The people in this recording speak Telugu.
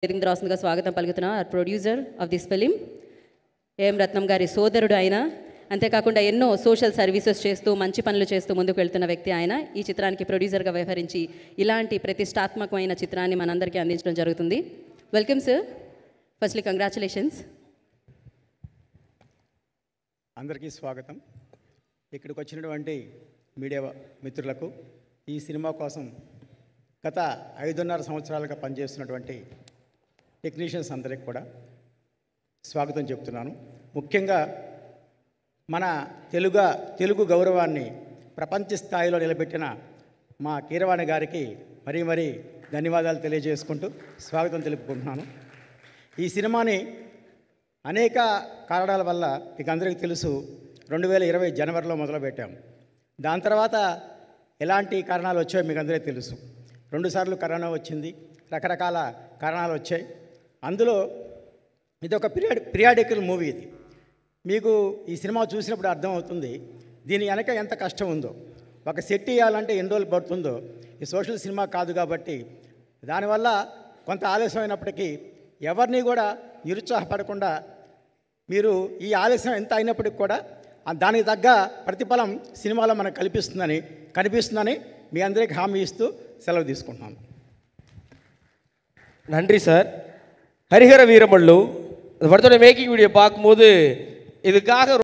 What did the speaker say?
వేదిక రాసుగా స్వాగతం పలుకుతున్నా producer of this film A M Ratnam గారి సోదరుడు ఆయన. అంతేకాకుండా ఎన్నో సోషల్ సర్వీసెస్ చేస్తూ మంచి పనులు చేస్తూ ముందుకు వెళ్తున్న వ్యక్తి ఆయన. ఈ చిత్రానికి ప్రొడ్యూసర్గా వ్యవహరించి ఇలాంటి ప్రతిష్టాత్మకమైన చిత్రాన్ని మనందరికీ అందించడం జరుగుతుంది. Welcome sir. Firstly congratulations. అందరికీ స్వాగతం. ఇక్కడికి వచ్చినటువంటి మీడియా మిత్రులకు, ఈ సినిమా కోసం గత 5.5 సంవత్సరాలుగా పనిచేస్తున్నటువంటి టెక్నీషియన్స్ అందరికి కూడా స్వాగతం చెప్తున్నాను. ముఖ్యంగా మన తెలుగు గౌరవాన్ని ప్రపంచ స్థాయిలో నిలబెట్టిన మా కీరవాణి గారికి మరీ ధన్యవాదాలు తెలియజేసుకుంటూ స్వాగతం తెలుపుకుంటున్నాను. ఈ సినిమాని అనేక కారణాల వల్ల మీకు అందరికీ తెలుసు 2020 జనవరిలో మొదలుపెట్టాం. దాని తర్వాత ఎలాంటి కారణాలు వచ్చాయో మీకు అందరికీ తెలుసు. 2 సార్లు కరోనా వచ్చింది, రకరకాల కారణాలు వచ్చాయి. అందులో ఇది ఒక పీరియాడికల్ మూవీ. ఇది మీకు ఈ సినిమా చూసినప్పుడు అర్థమవుతుంది దీని వెనక ఎంత కష్టం ఉందో. ఒక సెట్ ఇవ్వాలంటే ఎన్ని రోజులు పడుతుందో. ఈ సోషల్ సినిమా కాదు కాబట్టి దానివల్ల కొంత ఆలస్యం అయినప్పటికీ ఎవరిని కూడా నిరుత్సాహపడకుండా మీరు ఈ ఆలస్యం ఎంత అయినప్పటికి కూడా దానికి తగ్గ ప్రతిఫలం సినిమాలో మనకు కనిపిస్తుందని మీ అందరికీ హామీ ఇస్తూ సెలవు తీసుకుంటున్నాను. நன்றி சார். ஹரிஹர வீரமல்லு படத்தோட மேக்கிங் வீடியோ பார்க்கும்போது இதுக்காக